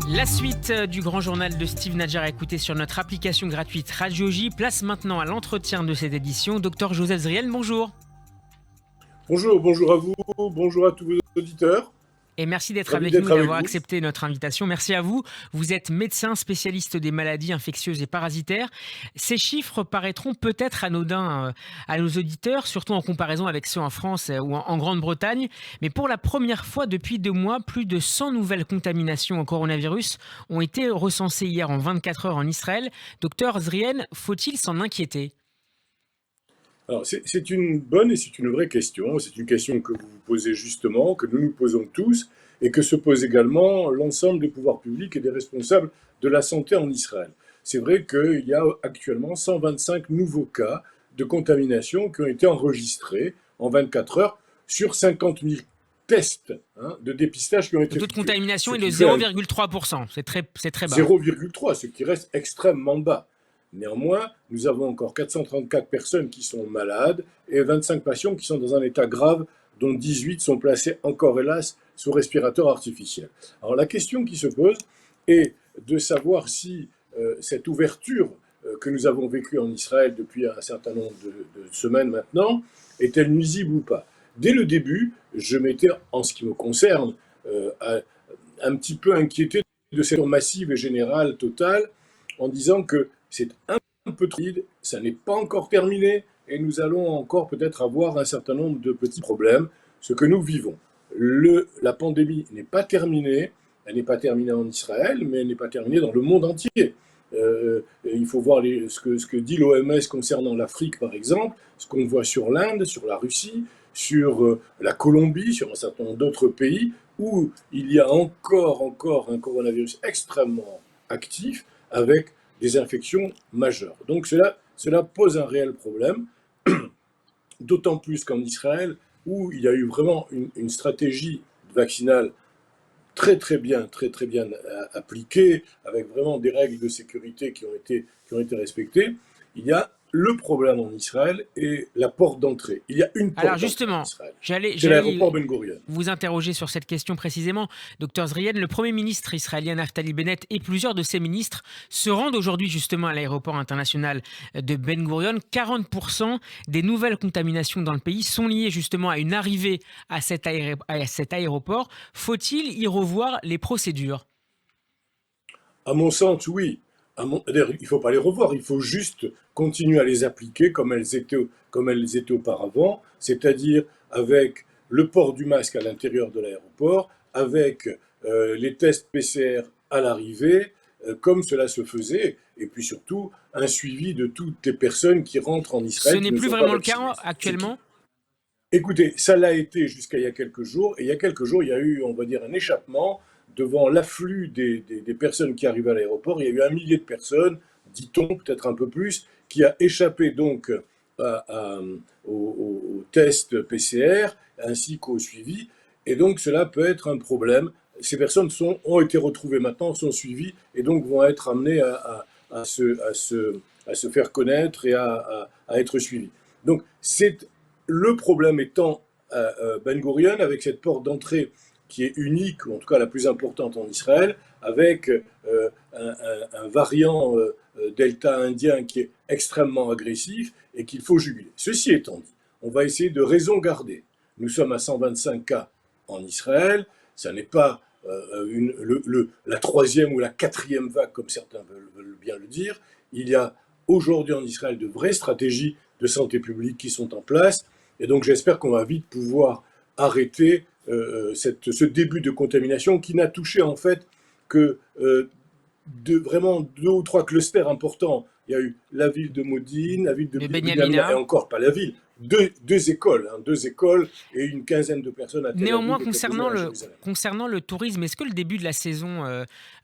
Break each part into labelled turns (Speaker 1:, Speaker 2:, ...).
Speaker 1: La suite du grand journal de Steve Nadjar à écouter sur notre application gratuite Radio J. Place maintenant à l'entretien de cette édition. Docteur Joseph Zriel, bonjour.
Speaker 2: Bonjour à vous, bonjour à tous vos auditeurs.
Speaker 1: Et merci d'être
Speaker 2: Ravi
Speaker 1: avec
Speaker 2: d'être
Speaker 1: nous et
Speaker 2: avec
Speaker 1: d'avoir
Speaker 2: vous.
Speaker 1: accepté notre invitation. Merci à vous. Vous êtes médecin spécialiste des maladies infectieuses et parasitaires. Ces chiffres paraîtront peut-être anodins à nos auditeurs, surtout en comparaison avec ceux en France ou en Grande-Bretagne. Mais pour la première fois depuis 2 mois, plus de 100 nouvelles contaminations au coronavirus ont été recensées hier en 24 heures en Israël. Docteur Zriel, faut-il s'en inquiéter ?
Speaker 2: Alors, c'est une bonne et c'est une vraie question. C'est une question que vous vous posez justement, que nous nous posons tous, et que se pose également l'ensemble des pouvoirs publics et des responsables de la santé en Israël. C'est vrai qu'il y a actuellement 125 nouveaux cas de contamination qui ont été enregistrés en 24 heures sur 50 000 tests de dépistage qui ont été
Speaker 1: Le taux de
Speaker 2: effectués.
Speaker 1: contamination
Speaker 2: Ce
Speaker 1: est de
Speaker 2: qui fait
Speaker 1: 0,3%. C'est très bas.
Speaker 2: 0,3, ce qui reste extrêmement bas. Néanmoins, nous avons encore 434 personnes qui sont malades et 25 patients qui sont dans un état grave, dont 18 sont placés encore, hélas, sous respirateur artificiel. Alors la question qui se pose est de savoir si cette ouverture que nous avons vécue en Israël depuis un certain nombre de semaines maintenant est-elle nuisible ou pas. Dès le début, je m'étais, en ce qui me concerne, un petit peu inquiété de cette massive et générale totale, en disant que c'est un peu trop vide, ça n'est pas encore terminé, et nous allons encore peut-être avoir un certain nombre de petits problèmes. Ce que nous vivons, la pandémie n'est pas terminée, elle n'est pas terminée en Israël, mais elle n'est pas terminée dans le monde entier. Il faut voir ce que dit l'OMS concernant l'Afrique, par exemple, ce qu'on voit sur l'Inde, sur la Russie, sur la Colombie, sur un certain nombre d'autres pays, où il y a encore un coronavirus extrêmement actif, avec des infections majeures. Donc cela pose un réel problème, d'autant plus qu'en Israël, où il y a eu vraiment une stratégie vaccinale très bien appliquée, avec vraiment des règles de sécurité qui ont été respectées. Il y a le problème en Israël et la porte d'entrée. Il y a une porte
Speaker 1: Alors
Speaker 2: d'entrée
Speaker 1: justement,
Speaker 2: en Israël.
Speaker 1: j'allais
Speaker 2: C'est l'aéroport Ben Gurion.
Speaker 1: vous interroger sur cette question précisément. Docteur Zriel, le Premier ministre israélien Naftali Bennett et plusieurs de ses ministres se rendent aujourd'hui justement à l'aéroport international de Ben Gurion. 40% des nouvelles contaminations dans le pays sont liées justement à une arrivée à cet aéroport. Faut-il y revoir les procédures ?
Speaker 2: À mon sens, oui. D'ailleurs, il ne faut pas les revoir, il faut juste continuer à les appliquer comme elles étaient auparavant, c'est-à-dire avec le port du masque à l'intérieur de l'aéroport, avec les tests PCR à l'arrivée, comme cela se faisait, et puis surtout un suivi de toutes les personnes qui rentrent en
Speaker 1: Ce
Speaker 2: Israël qui
Speaker 1: n'est
Speaker 2: ne
Speaker 1: plus
Speaker 2: sont pas
Speaker 1: vraiment le
Speaker 2: vaccinées.
Speaker 1: cas actuellement ?
Speaker 2: Écoutez, ça l'a été jusqu'à il y a quelques jours, et il y a quelques jours, il y a eu, on va dire, un échappement devant l'afflux des personnes qui arrivent à l'aéroport. Il y a eu 1 millier de personnes, dit-on, peut-être un peu plus, qui a échappé donc au test PCR ainsi qu'au suivi, et donc cela peut être un problème. Ces personnes ont été retrouvées maintenant, sont suivies, et donc vont être amenées à se faire connaître et à être suivies. Donc c'est le problème étant Ben Gurion, avec cette porte d'entrée qui est unique, ou en tout cas la plus importante en Israël, avec un variant Delta indien qui est extrêmement agressif et qu'il faut juguler. Ceci étant dit, on va essayer de raison garder. Nous sommes à 125 cas en Israël, ça n'est pas la troisième ou la quatrième vague, comme certains veulent bien le dire. Il y a aujourd'hui en Israël de vraies stratégies de santé publique qui sont en place, et donc j'espère qu'on va vite pouvoir arrêter ce début de contamination qui n'a touché en fait que vraiment 2 ou 3 clusters importants. Il y a eu la ville de Modine, la ville de
Speaker 1: De
Speaker 2: Binyamina, et
Speaker 1: Benyamina.
Speaker 2: encore pas la ville, deux écoles, et une quinzaine de personnes à Tel Aviv
Speaker 1: Néanmoins,
Speaker 2: et quelques-unes à Jérusalem.
Speaker 1: concernant le tourisme, est-ce que le début de la saison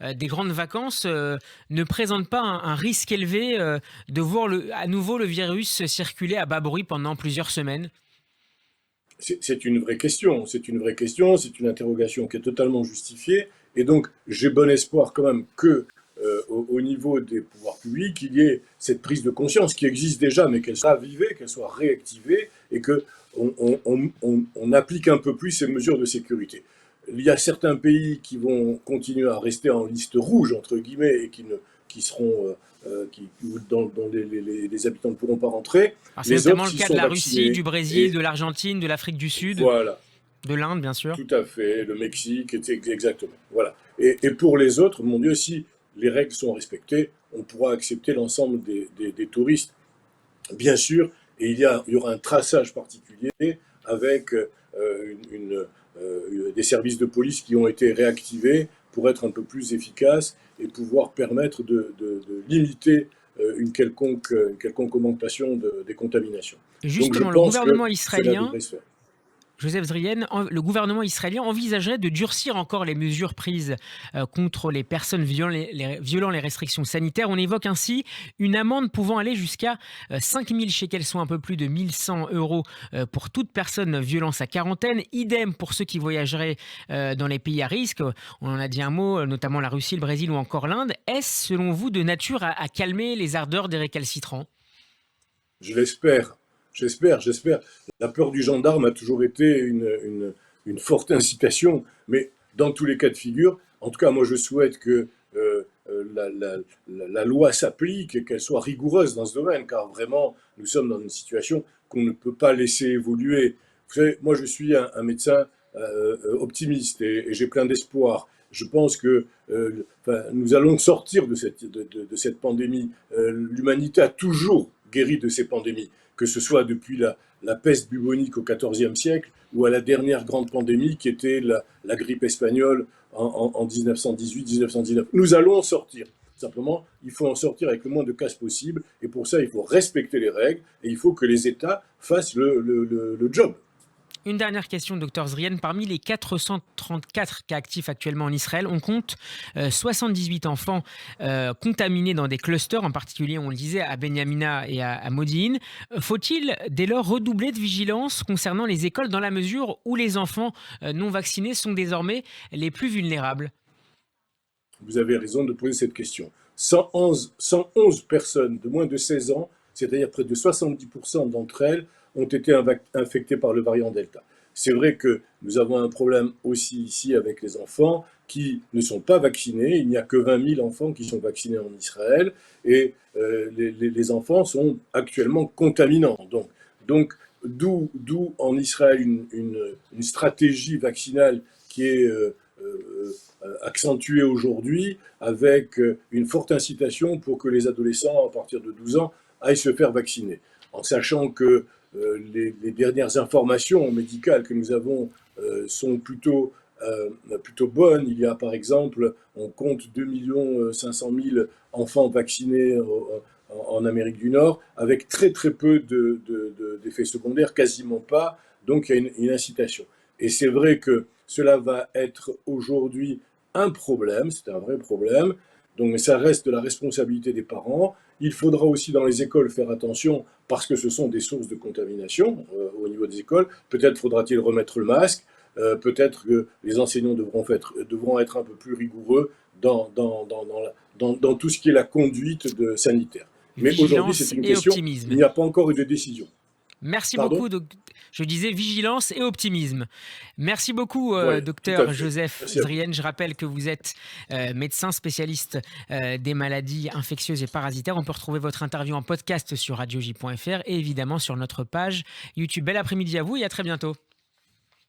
Speaker 1: des grandes vacances ne présente pas un risque élevé de voir à nouveau le virus circuler à bas bruit pendant plusieurs semaines ?
Speaker 2: C'est une vraie question, c'est une interrogation qui est totalement justifiée, et donc j'ai bon espoir quand même que au niveau des pouvoirs publics, il y ait cette prise de conscience qui existe déjà, mais qu'elle soit avivée, qu'elle soit réactivée, et qu'on applique un peu plus ces mesures de sécurité. il y a certains pays qui vont continuer à rester en liste rouge, entre guillemets, et qui seront, dont les habitants ne pourront pas rentrer.
Speaker 1: Alors, c'est
Speaker 2: Les
Speaker 1: notamment
Speaker 2: autres,
Speaker 1: le
Speaker 2: s'ils
Speaker 1: cas de
Speaker 2: sont
Speaker 1: la Russie,
Speaker 2: vaccinés,
Speaker 1: du Brésil,
Speaker 2: et
Speaker 1: de l'Argentine, de l'Afrique du Sud,
Speaker 2: voilà,
Speaker 1: de l'Inde, bien sûr.
Speaker 2: tout à fait, le Mexique, exactement. Voilà. Et pour les autres, mon Dieu, si les règles sont respectées, on pourra accepter l'ensemble des touristes, bien sûr, et il y aura un traçage particulier avec des services de police qui ont été réactivés pour être un peu plus efficaces et pouvoir permettre de limiter une quelconque augmentation des contaminations. Donc je
Speaker 1: Justement, le
Speaker 2: pense que
Speaker 1: gouvernement
Speaker 2: cela
Speaker 1: israélien,
Speaker 2: devrait se faire.
Speaker 1: Joseph Zrihen, le gouvernement israélien envisagerait de durcir encore les mesures prises contre les personnes violant les restrictions sanitaires. On évoque ainsi une amende pouvant aller jusqu'à 5 000 shekels, soit un peu plus de 1 100 euros pour toute personne violant sa quarantaine. Idem pour ceux qui voyageraient dans les pays à risque. On en a dit un mot, notamment la Russie, le Brésil ou encore l'Inde. Est-ce, selon vous, de nature à calmer les ardeurs des récalcitrants?
Speaker 2: Je l'espère, j'espère. La peur du gendarme a toujours été une forte incitation, mais dans tous les cas de figure, en tout cas, moi je souhaite que la loi s'applique et qu'elle soit rigoureuse dans ce domaine, car vraiment, nous sommes dans une situation qu'on ne peut pas laisser évoluer. Vous savez, moi je suis un médecin optimiste et j'ai plein d'espoir. Je pense que nous allons sortir de cette pandémie. L'humanité a toujours guéri de ces pandémies, que ce soit depuis la peste bubonique au XIVe siècle ou à la dernière grande pandémie qui était la grippe espagnole en 1918-1919. Nous allons en sortir. Simplement, il faut en sortir avec le moins de casse possible, et pour ça, il faut respecter les règles, et il faut que les États fassent le job.
Speaker 1: Une dernière question, docteur Zrihen. Parmi les 434 cas actifs actuellement en Israël, on compte 78 enfants contaminés dans des clusters, en particulier, on le disait, à Benyamina et à Modi'in. Faut-il dès lors redoubler de vigilance concernant les écoles dans la mesure où les enfants non vaccinés sont désormais les plus vulnérables?
Speaker 2: Vous avez raison de poser cette question. 111 personnes de moins de 16 ans, c'est-à-dire près de 70% d'entre elles, ont été infectées par le variant Delta. C'est vrai que nous avons un problème aussi ici avec les enfants qui ne sont pas vaccinés. Il n'y a que 20 000 enfants qui sont vaccinés en Israël, et les enfants sont actuellement contaminants. Donc d'où en Israël une stratégie vaccinale qui est accentuée aujourd'hui, avec une forte incitation pour que les adolescents à partir de 12 ans aillent se faire vacciner, en sachant que les dernières informations médicales que nous avons sont plutôt bonnes. Il y a par exemple, on compte 2 500 000 enfants vaccinés en Amérique du Nord, avec très très peu d'effets secondaires, quasiment pas. Donc il y a une incitation. Et c'est vrai que cela va être aujourd'hui un problème, c'est un vrai problème. Donc, mais ça reste de la responsabilité des parents. Il faudra aussi dans les écoles faire attention, parce que ce sont des sources de contamination au niveau des écoles. Peut-être faudra-t-il remettre le masque. Peut-être que les enseignants devront être un peu plus rigoureux dans tout ce qui est la conduite sanitaire. Mais aujourd'hui, c'est
Speaker 1: Vigilance
Speaker 2: une
Speaker 1: et
Speaker 2: question, il
Speaker 1: optimisme.
Speaker 2: n'y a pas encore eu de décision.
Speaker 1: Merci
Speaker 2: Pardon?
Speaker 1: beaucoup. Je disais vigilance et optimisme. Merci beaucoup,
Speaker 2: Oui, tout à
Speaker 1: docteur
Speaker 2: fait.
Speaker 1: Joseph
Speaker 2: Merci à vous.
Speaker 1: Zrihen. Je rappelle que vous êtes médecin spécialiste des maladies infectieuses et parasitaires. On peut retrouver votre interview en podcast sur radioj.fr et évidemment sur notre page YouTube. Bel après-midi à vous et à très bientôt.